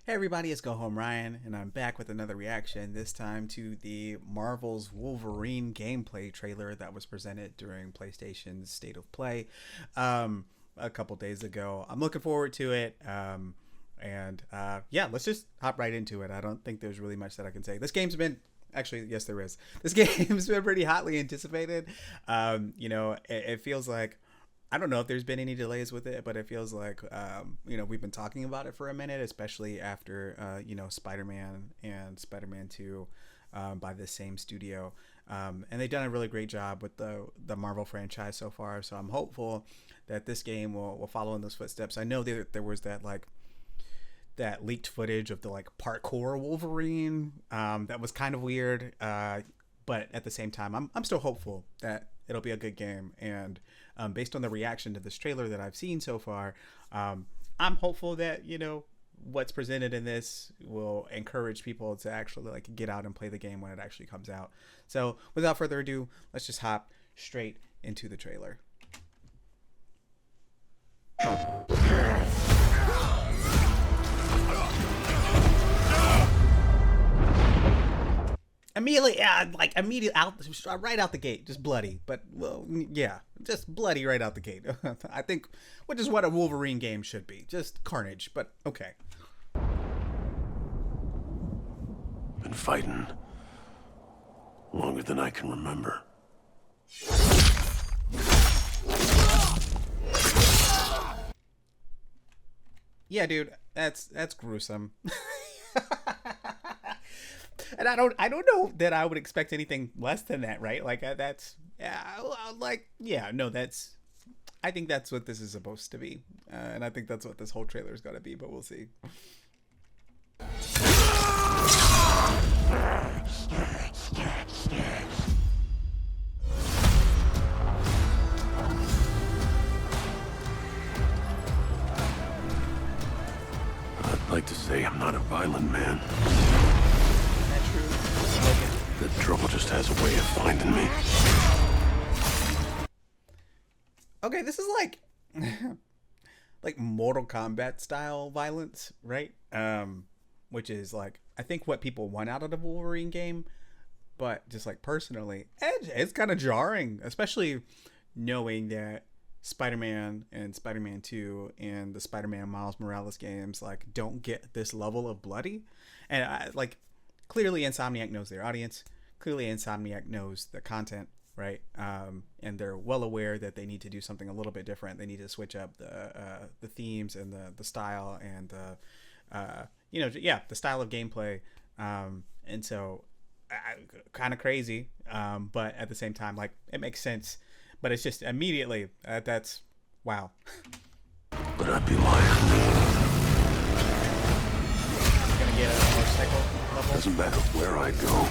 Hey everybody, it's Go Home Ryan, and I'm back with another reaction, this time to the Marvel's Wolverine gameplay trailer that was presented during PlayStation's State of Play a couple days ago. I'm looking forward to it, yeah, let's just hop right into it. I don't think there's really much that I can say. This game's been Actually, yes, there is. This game's been pretty hotly anticipated. It feels like I don't know if there's been any delays with it, but it feels like we've been talking about it for a minute, especially after Spider-Man and Spider-Man 2 by the same studio, and they've done a really great job with the Marvel franchise so far. So I'm hopeful that this game will follow in those footsteps. I know there was that leaked footage of the parkour Wolverine that was kind of weird, but at the same time, I'm still hopeful that it'll be a good game. And based on the reaction to this trailer that I've seen so far, I'm hopeful that what's presented in this will encourage people to actually get out and play the game when it actually comes out. So without further ado, let's just hop straight into the trailer. Immediately out, right out the gate, just bloody. But well, yeah, just bloody right out the gate. I think, which is what a Wolverine game should be, just carnage. But okay. Been fighting longer than I can remember. Yeah, dude, that's gruesome. And I don't know that I would expect anything less than that, right? I think that's what this is supposed to be, and I think that's what this whole trailer is gonna be. But we'll see. I'd like to say I'm not a violent man. The trouble just has a way of finding me. Okay, this is like Mortal Kombat style violence, right? Which is I think what people want out of the Wolverine game, but just personally, it's kind of jarring, especially knowing that Spider-Man and Spider-Man 2 and the Spider-Man Miles Morales games don't get this level of bloody, and clearly Insomniac knows their audience. Clearly Insomniac knows the content, right? And they're well aware that they need to do something a little bit different. They need to switch up the themes and the style and the style of gameplay. And so kind of crazy, but at the same time, it makes sense. But it's just immediately that's wow. But I'd be lying. Gonna get a motorcycle level. Doesn't matter where I go.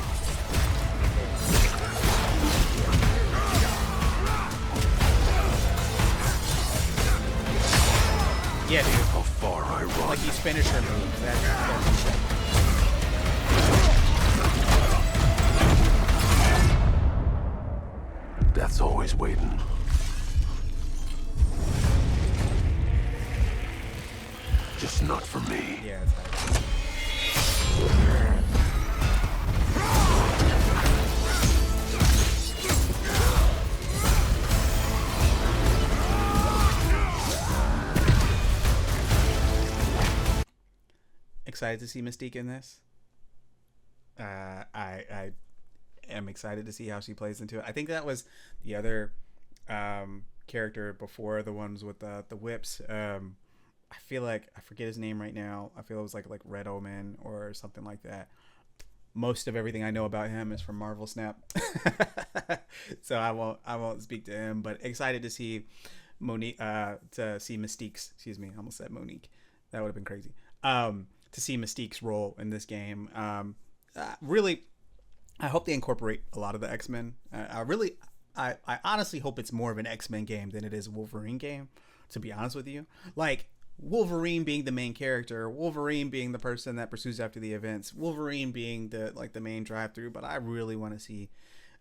Yeah, dude. How far I run. These finisher moves. Death's always waiting. Just not for me. Yeah, it's excited to see Mystique in this. I am excited to see how she plays into it. I think that was the other character before the ones with the whips. I feel like I forget his name right now. I feel it was like Red Omen or something like that. Most of everything I know about him is from Marvel Snap, so I won't speak to him. But excited to see Monique, to see Mystique's. Excuse me, I almost said Monique. That would have been crazy. To see Mystique's role in this game. Really, I hope they incorporate a lot of the X-Men. I honestly hope it's more of an X-Men game than it is a Wolverine game, to be honest with you. Wolverine being the main character, Wolverine being the person that pursues after the events, Wolverine being the main drive-through, but I really want to see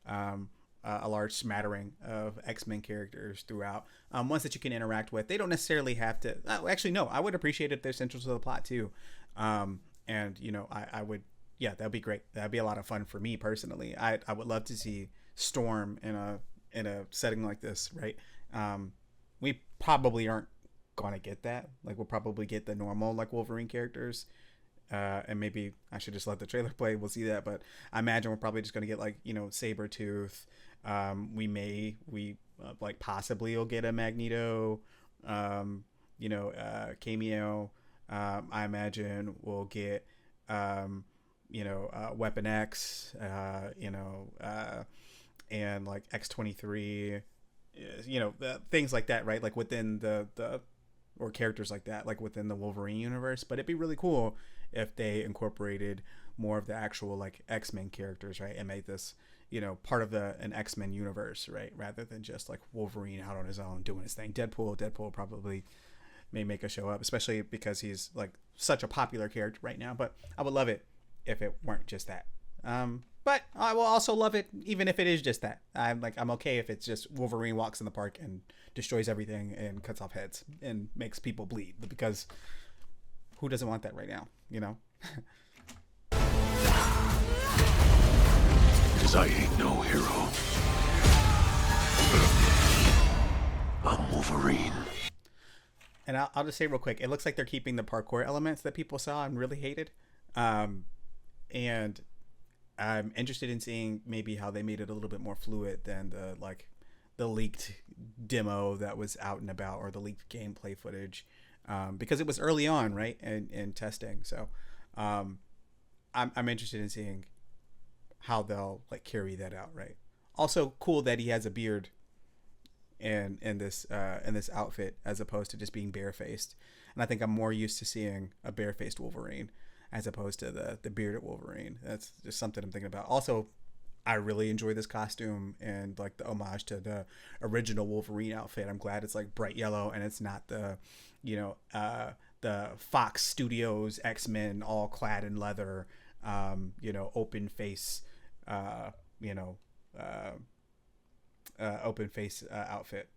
a large smattering of X-Men characters throughout, ones that you can interact with. They don't necessarily have to. Actually, no. I would appreciate it if they're central to the plot too. And I would, yeah, that'd be great. That'd be a lot of fun for me personally. I would love to see Storm in a setting like this, right? We probably aren't gonna get that. Like we'll probably get the normal like Wolverine characters. And maybe I should just let the trailer play. We'll see that, but I imagine we're probably just gonna get like Sabretooth. We like possibly will get a Magneto, cameo. I imagine we'll get Weapon X, and like X-23, things like that, right? Like within the or characters like that, like within the Wolverine universe. But it'd be really cool if they incorporated more of the actual like X-Men characters, right, and made this part of an X-Men universe, right, rather than just like Wolverine out on his own doing his thing. Deadpool probably may make a show up, especially because he's like such a popular character right now. But I would love it if it weren't just that. But I will also love it even if it is just that. I'm okay if it's just Wolverine walks in the park and destroys everything and cuts off heads and makes people bleed, because who doesn't want that right now, Because I ain't no hero. I'm Wolverine. And I'll just say real quick, it looks like they're keeping the parkour elements that people saw and really hated. And I'm interested in seeing maybe how they made it a little bit more fluid than the leaked demo that was out and about, or the leaked gameplay footage, because it was early on, right, in testing. So I'm interested in seeing how they'll like carry that out, right? Also cool that he has a beard in this outfit as opposed to just being barefaced. And I think I'm more used to seeing a barefaced Wolverine as opposed to the bearded Wolverine. That's just something I'm thinking about. Also, I really enjoy this costume and like the homage to the original Wolverine outfit. I'm glad it's like bright yellow and it's not the Fox Studios X-Men all clad in leather, open face, open face outfit.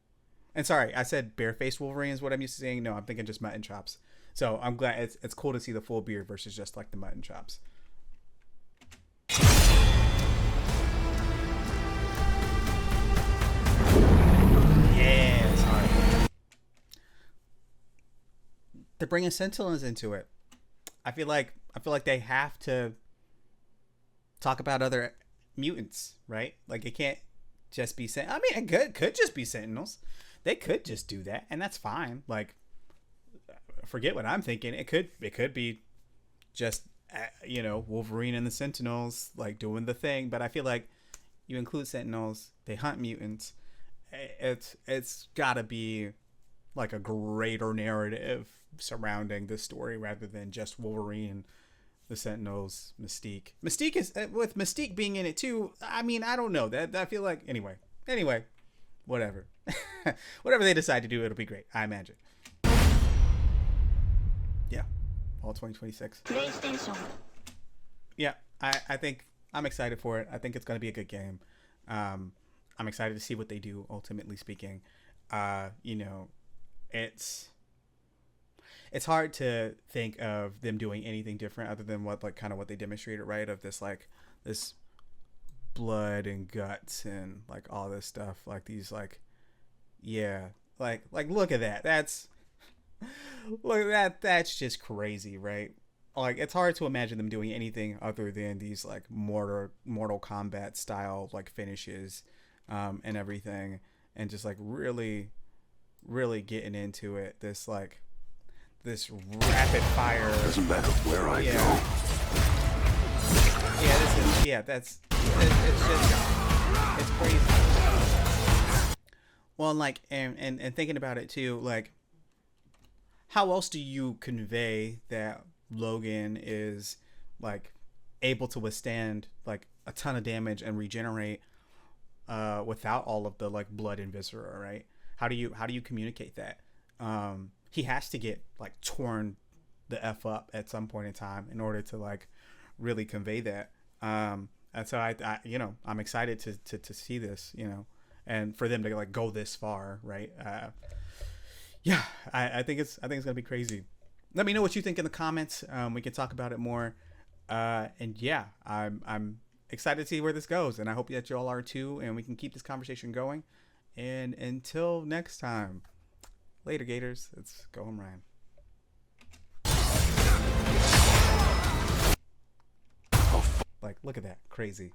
And sorry, I said barefaced Wolverine is what I'm used to saying. No, I'm thinking just mutton chops. So I'm glad it's cool to see the full beard versus just like the mutton chops. Yeah, sorry. They're bringing Sentinels into it. I feel like they have to talk about other mutants, right? Like it can't just be it could just be Sentinels. They could just do that, and that's fine. Like, forget what I'm thinking. It could be just Wolverine and the Sentinels like doing the thing. But I feel like you include Sentinels, they hunt mutants. It's gotta be like a greater narrative surrounding this story rather than just Wolverine, the Sentinels, Mystique. Mystique is with Mystique being in it too. I mean, I don't know that. I feel like anyway, whatever, whatever they decide to do, it'll be great. I imagine. Yeah, all 2026. Yeah, I think I'm excited for it. I think it's gonna be a good game. I'm excited to see what they do. Ultimately speaking, it's hard to think of them doing anything different other than what they demonstrated, right? Of this this blood and guts and like all this stuff, like these like look at that. That's just crazy, right? Like it's hard to imagine them doing anything other than these like Mortal Kombat style like finishes, and everything, and just like really getting into it. This rapid fire. Doesn't matter where I go. It's crazy. Well, like, and thinking about it too, like, how else do you convey that Logan is like able to withstand like a ton of damage and regenerate without all of the like blood and viscera, right? How do you communicate that? He has to get like torn the F up at some point in time in order to like really convey that. And so I I'm excited to see this, and for them to like go this far, right? I think it's gonna be crazy. let me know what you think in the comments. We can talk about it more. And yeah, I'm excited to see where this goes, and I hope that you all are too. And we can keep this conversation going. And until next time, later, Gators. Let's go home, Ryan. Like, look at that, crazy.